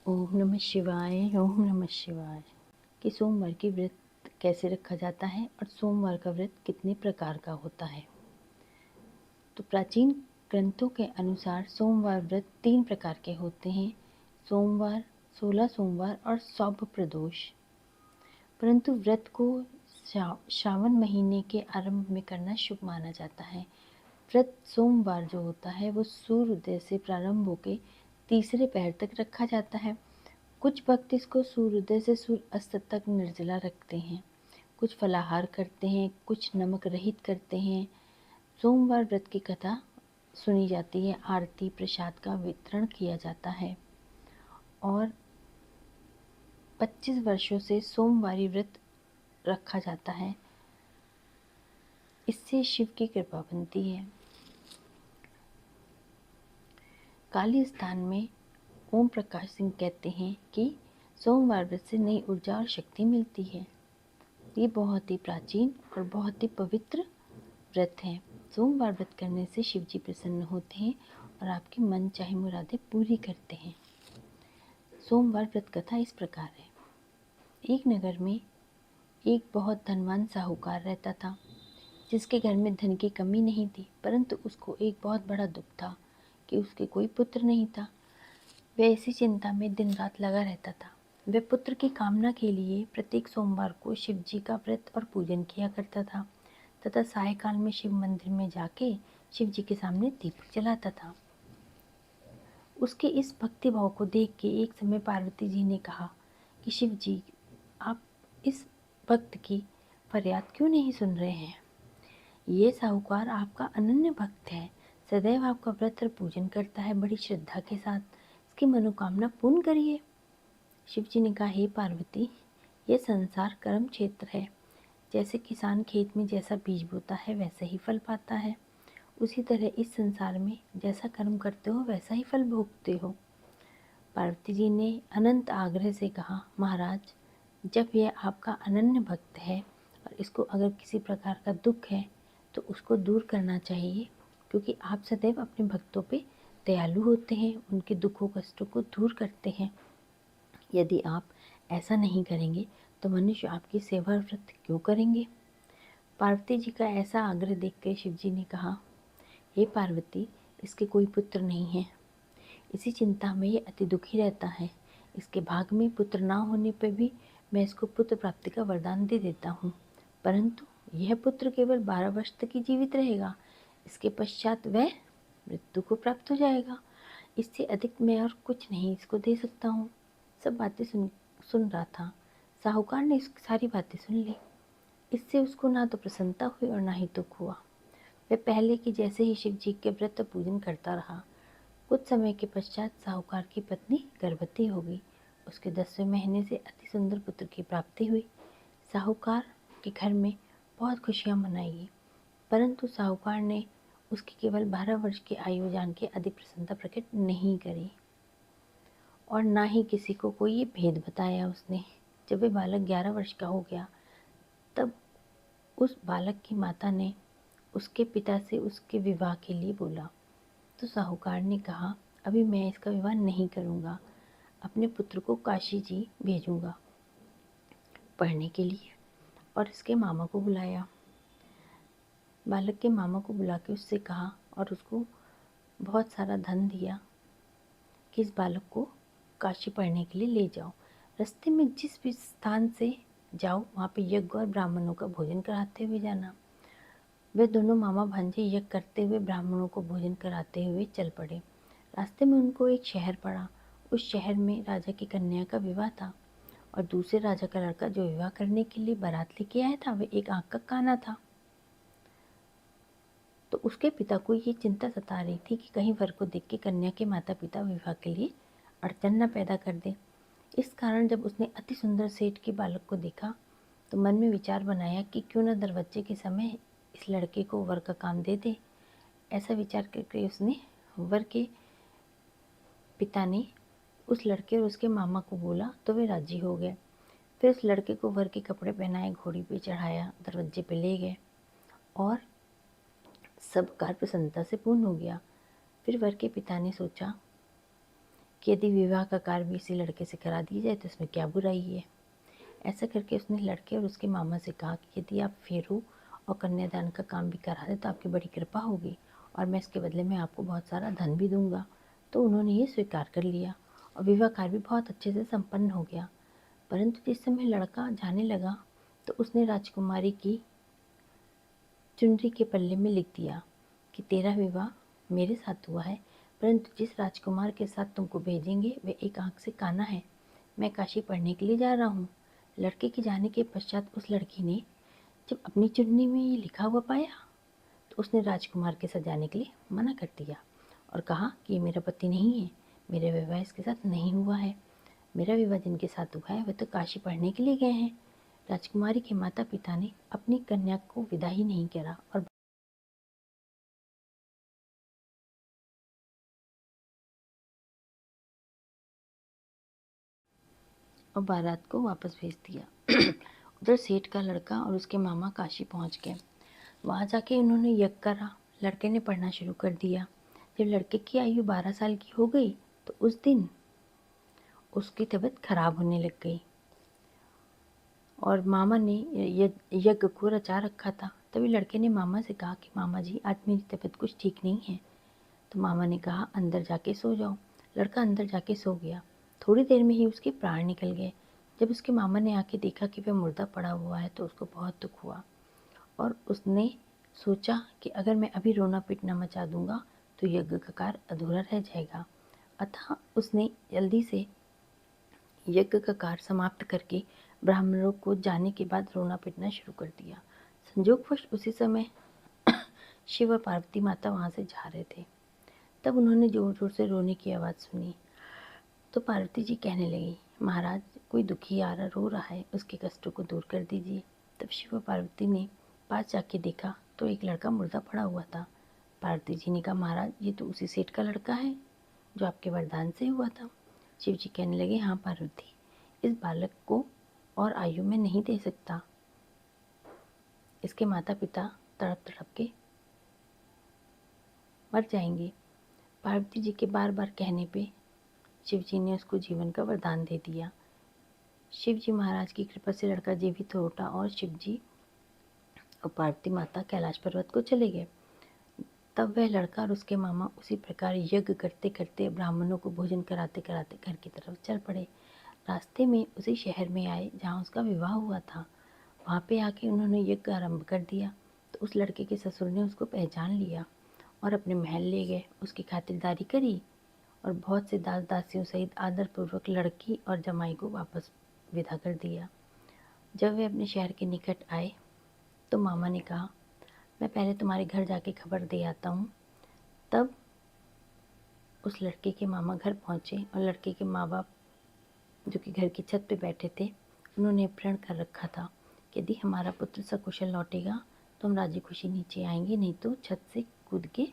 ओम नमः शिवाय। ओम नमः शिवाय। कि सोमवार की व्रत कैसे रखा जाता है और सोमवार का व्रत कितने प्रकार का होता है। तो प्राचीन ग्रंथों के अनुसार सोमवार व्रत 3 प्रकार के होते हैं: सोमवार, 16 सोमवार और सौभ प्रदोष। परंतु व्रत को श्रावण महीने के आरंभ में करना शुभ माना जाता है। व्रत सोमवार जो होता है वो सूर्योदय से प्रारंभ होकर तीसरे पहर तक रखा जाता है। कुछ भक्त इसको सूर्योदय से सूर्य अस्त तक निर्जला रखते हैं, कुछ फलाहार करते हैं, कुछ नमक रहित करते हैं। सोमवार व्रत की कथा सुनी जाती है, आरती प्रसाद का वितरण किया जाता है और 25 वर्षों से सोमवारी व्रत रखा जाता है। इससे शिव की कृपा बनती है। काली स्थान में ओम प्रकाश सिंह कहते हैं कि सोमवार व्रत से नई ऊर्जा और शक्ति मिलती है। ये बहुत ही प्राचीन और बहुत ही पवित्र व्रत है। सोमवार व्रत करने से शिव जी प्रसन्न होते हैं और आपकी मन चाहे मुरादें पूरी करते हैं। सोमवार व्रत कथा इस प्रकार है। एक नगर में एक बहुत धनवान साहूकार रहता था, जिसके घर में धन की कमी नहीं थी, परंतु उसको एक बहुत बड़ा दुख था कि उसके कोई पुत्र नहीं था। वह इसी चिंता में दिन रात लगा रहता था। वह पुत्र की कामना के लिए प्रत्येक सोमवार को शिव जी का व्रत और पूजन किया करता था तथा सायकाल में शिव मंदिर में जाके शिव जी के सामने दीपक जलाता था। उसके इस भक्ति भाव को देख के एक समय पार्वती जी ने कहा कि शिव जी, आप इस भक्त की फरियाद क्यों नहीं सुन रहे हैं? ये साहूकार आपका अनन्य भक्त है, सदैव आपका व्रत और पूजन करता है बड़ी श्रद्धा के साथ, इसकी मनोकामना पूर्ण करिए। शिव जी ने कहा, हे पार्वती, यह संसार कर्म क्षेत्र है। जैसे किसान खेत में जैसा बीज बोता है वैसे ही फल पाता है, उसी तरह इस संसार में जैसा कर्म करते हो वैसा ही फल भोगते हो। पार्वती जी ने अनंत आग्रह से कहा, महाराज, जब यह आपका अनन्य भक्त है और इसको अगर किसी प्रकार का दुख है तो उसको दूर करना चाहिए, क्योंकि आप सदैव अपने भक्तों पे दयालु होते हैं, उनके दुखों कष्टों को दूर करते हैं। यदि आप ऐसा नहीं करेंगे तो मनुष्य आपकी सेवा और व्रत क्यों करेंगे? पार्वती जी का ऐसा आग्रह देखकर शिव जी ने कहा, हे पार्वती, इसके कोई पुत्र नहीं है। इसी चिंता में ये अति दुखी रहता है। इसके भाग में पुत्र ना होने पर भी मैं इसको पुत्र प्राप्ति का वरदान दे देता हूँ, परंतु यह पुत्र केवल 12 वर्ष तक ही जीवित रहेगा। इसके पश्चात वह मृत्यु को प्राप्त हो जाएगा। इससे अधिक मैं और कुछ नहीं इसको दे सकता हूँ। सब बातें सुन रहा था। साहूकार ने इसकी सारी बातें सुन ली। इससे उसको ना तो प्रसन्नता हुई और ना ही दुख हुआ। वह पहले की जैसे ही शिव जी के व्रत पूजन करता रहा। कुछ समय के पश्चात साहूकार की पत्नी गर्भवती हो गई। उसके 10वें महीने से अति सुंदर पुत्र की प्राप्ति हुई। साहूकार के घर में बहुत खुशियां मनाई गई, परंतु साहूकार ने उसकी केवल 12 वर्ष की आयु जान के अधिक प्रसन्नता प्रकट नहीं करी और ना ही किसी को कोई ये भेद बताया उसने। जब वह बालक 11 वर्ष का हो गया, तब उस बालक की माता ने उसके पिता से उसके विवाह के लिए बोला। तो साहूकार ने कहा, अभी मैं इसका विवाह नहीं करूँगा, अपने पुत्र को काशी जी भेजूँगा पढ़ने के लिए। और इसके मामा को बुलाया। बालक के मामा को बुला के उससे कहा और उसको बहुत सारा धन दिया कि इस बालक को काशी पढ़ने के लिए ले जाओ। रास्ते में जिस भी स्थान से जाओ वहाँ पे यज्ञ और ब्राह्मणों का भोजन कराते हुए जाना। वे दोनों मामा भांजे यज्ञ करते हुए ब्राह्मणों को भोजन कराते हुए चल पड़े। रास्ते में उनको एक शहर पड़ा। उस शहर में राजा की कन्या का विवाह था और दूसरे राजा का लड़का जो विवाह करने के लिए बारात लेके आया था, वह एक आंख का काना था। तो उसके पिता को ये चिंता सता रही थी कि कहीं वर को देख के कन्या के माता पिता विवाह के लिए अड़चन न पैदा कर दे। इस कारण जब उसने अति सुंदर सेठ के बालक को देखा तो मन में विचार बनाया कि क्यों न दरवाजे के समय इस लड़के को वर का काम दे दे। ऐसा विचार करके उसने वर के पिता ने उस लड़के और उसके मामा को बोला तो वे राजी हो गए। फिर उस लड़के को वर के कपड़े पहनाए, घोड़ी पे चढ़ाया, दरवाजे पे ले गए और सब कार्य प्रसन्नता से पूर्ण हो गया। फिर वर के पिता ने सोचा कि यदि विवाह का कार्य भी इसी लड़के से करा दिया जाए तो इसमें क्या बुराई है। ऐसा करके उसने लड़के और उसके मामा से कहा कि यदि आप फेरू और कन्यादान का काम भी करा दें तो आपकी बड़ी कृपा होगी और मैं इसके बदले में आपको बहुत सारा धन भी दूंगा। तो उन्होंने ये स्वीकार कर लिया और विवाह कार्य भी बहुत अच्छे से संपन्न हो गया। परंतु जिस समय लड़का जाने लगा तो उसने राजकुमारी की चुनरी के पल्ले में लिख दिया कि तेरा विवाह मेरे साथ हुआ है, परंतु जिस राजकुमार के साथ तुमको भेजेंगे वह एक आंख से काना है। मैं काशी पढ़ने के लिए जा रहा हूँ। लड़के के जाने के पश्चात उस लड़की ने जब अपनी चुन्नी में ये लिखा हुआ पाया तो उसने राजकुमार के साथ जाने के लिए मना कर दिया और कहा कि ये मेरा पति नहीं है, मेरा विवाह इसके साथ नहीं हुआ है। मेरा विवाह जिनके साथ हुआ है वे तो काशी पढ़ने के लिए गए हैं। राजकुमारी के माता पिता ने अपनी कन्या को विदा ही नहीं करा और बारात को वापस भेज दिया। उधर सेठ का लड़का और उसके मामा काशी पहुंच गए। वहां जाके उन्होंने यज्ञ करा। लड़के ने पढ़ना शुरू कर दिया। जब लड़के की आयु 12 साल की हो गई तो उस दिन उसकी तबीयत खराब होने लग गई और मामा ने यज्ञ को रचा रखा था। तभी लड़के ने मामा से कहा कि मामा जी आज मेरी तबीयत कुछ ठीक नहीं है। तो मामा ने कहा अंदर जाके सो जाओ। लड़का अंदर जाके सो गया। थोड़ी देर में ही उसके प्राण निकल गए। जब उसके मामा ने आके देखा कि वह मुर्दा पड़ा हुआ है तो उसको बहुत दुख हुआ और उसने सोचा कि अगर मैं अभी रोना पीटना मचा दूंगा तो यज्ञ का कार्य अधूरा रह जाएगा। अतः उसने जल्दी से यज्ञ का कार्य समाप्त करके ब्राह्मणों को जाने के बाद रोना पीटना शुरू कर दिया। संयोगवश उसी समय शिव और पार्वती माता वहाँ से जा रहे थे। तब उन्होंने जोर जोर से रोने की आवाज़ सुनी तो पार्वती जी कहने लगी, महाराज कोई दुखी आ रहा रो रहा है, उसके कष्टों को दूर कर दीजिए। तब शिव और पार्वती ने पास जाके देखा तो एक लड़का मुर्दा पड़ा हुआ था। पार्वती जी ने कहा, महाराज ये तो उसी सेठ का लड़का है जो आपके वरदान से हुआ था। शिव जी कहने लगे, हाँ पार्वती, इस बालक को और आयु में नहीं दे सकता। इसके माता पिता तड़प तड़प के मर जाएंगे। पार्वती जी के बार बार कहने पे शिव जी ने उसको जीवन का वरदान दे दिया। शिव जी महाराज की कृपा से लड़का जीवित हो उठा और शिव जी और पार्वती माता कैलाश पर्वत को चले गए। तब वह लड़का और उसके मामा उसी प्रकार यज्ञ करते करते ब्राह्मणों को भोजन कराते कराते घर की तरफ चल पड़े। रास्ते में उसी शहर में आए जहाँ उसका विवाह हुआ था। वहाँ पे आके उन्होंने यज्ञ आरंभ कर दिया तो उस लड़के के ससुर ने उसको पहचान लिया और अपने महल ले गए, उसकी खातिरदारी करी और बहुत से दास दासियों सहित आदरपूर्वक लड़की और जमाई को वापस विदा कर दिया। जब वे अपने शहर के निकट आए तो मामा ने कहा, मैं पहले तुम्हारे घर जाके खबर दे आता हूँ। तब उस लड़के के मामा घर पहुँचे और लड़के के माँ बाप जो कि घर की छत पे बैठे थे उन्होंने प्रण कर रखा था कि यदि हमारा पुत्र सकुशल लौटेगा तो हम राजी खुशी नीचे आएंगे, नहीं तो छत से कूद के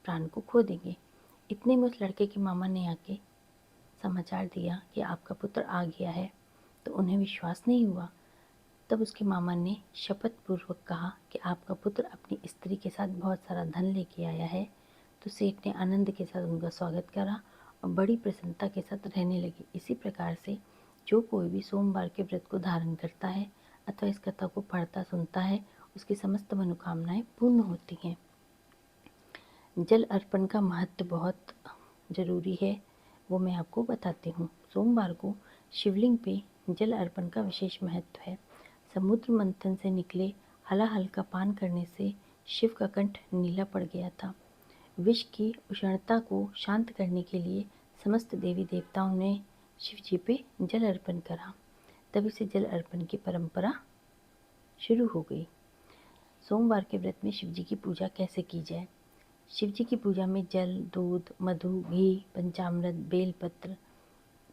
प्राण को खो देंगे। इतने में उस लड़के के मामा ने आके समाचार दिया कि आपका पुत्र आ गया है। तो उन्हें विश्वास नहीं हुआ। तब उसके मामा ने शपथ पूर्वक कहा कि आपका पुत्र अपनी स्त्री के साथ बहुत सारा धन लेके आया है। तो सेठ ने आनंद के साथ उनका स्वागत करा और बड़ी प्रसन्नता के साथ रहने लगे। इसी प्रकार से जो कोई भी सोमवार के व्रत को धारण करता है अथवा इस कथा को पढ़ता सुनता है उसकी समस्त मनोकामनाएं पूर्ण होती हैं। जल अर्पण का महत्व बहुत ज़रूरी है, वो मैं आपको बताती हूँ। सोमवार को शिवलिंग पे जल अर्पण का विशेष महत्व है। समुद्र मंथन से निकले हलाहल का पान करने से शिव का कंठ नीला पड़ गया था। विष की उष्णता को शांत करने के लिए समस्त देवी देवताओं ने शिव जी पे जल अर्पण करा। तभी से जल अर्पण की परंपरा शुरू हो गई। सोमवार के व्रत में शिव जी की पूजा कैसे की जाए। शिव जी की पूजा में जल, दूध, मधु, घी, पंचामृत, बेलपत्र,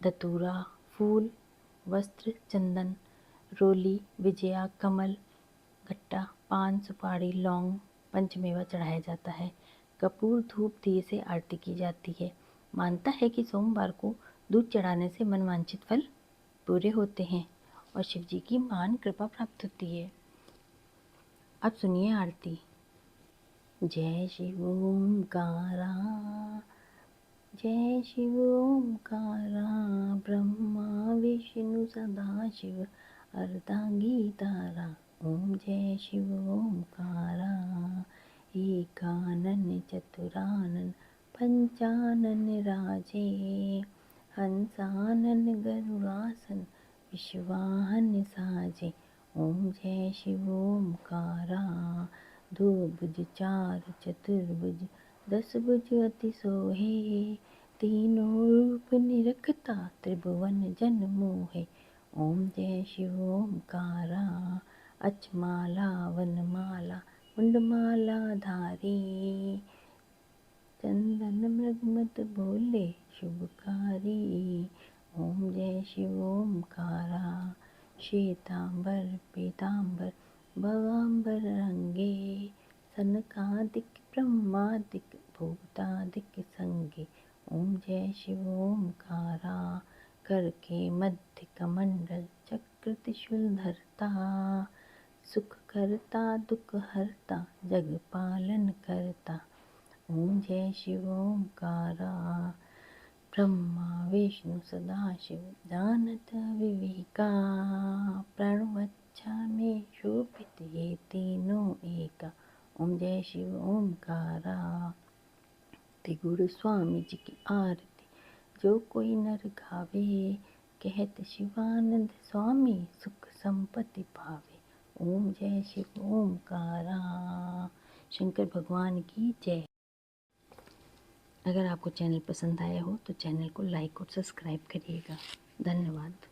धतूरा, फूल, वस्त्र, चंदन, रोली, विजया, कमल, गट्टा, पान, सुपारी, लौंग, पंचमेवा चढ़ाया जाता है। कपूर, धूप, दिए से आरती की जाती है। मानता है कि सोमवार को दूध चढ़ाने से मनवांछित फल पूरे होते हैं और शिव जी की महान कृपा प्राप्त होती है। अब सुनिए आरती। जय शिव ओंकारा, जय शिव ओंकारा, ब्रह्मा विष्णु सदाशिव अर्धांगीतारा। ओम जय शिव ओंकारा, एकानन चतुरानन पंचानन राजे, हंसानन गरुड़ासन विश्वाहन साजे। ओम जय शिव ओंकारा, दो भुज चार चतुर्भुज 10 भुज अति सोहे, तीनों रूप निरखता त्रिभुवन जन मोहे। ओम जय शिव ओंकारा, अचमाला वनमाला मुंडमाला धारी, चंदन मृगमत बोले शुभकारी। ओम जय शिव ओंकारा, श्वेतांबर पीतांबर भवांबर रंगे, सनकादिक ब्रह्मादिक भूतादिक संगे। ओम जय शिव ओंकारा, कर के मध्य कमंडल चक्र त्रिशूल धरता, सुख करता दुख हरता जग पालन करता। ओम जय शिव ओंकारा, ब्रह्मा विष्णु सदाशिव जानत विवेका, प्रणवच्छा में शोभित ये तीनों एका। ओम जय शिव ओंकारा, त्रिगुण स्वामी जी की आरती जो कोई नर गावे, कहत शिवानंद स्वामी सुख संपत्ति पावे। ओम जय शिव ओंकारा। शंकर भगवान की जय। अगर आपको चैनल पसंद आया हो तो चैनल को लाइक और सब्सक्राइब करिएगा। धन्यवाद।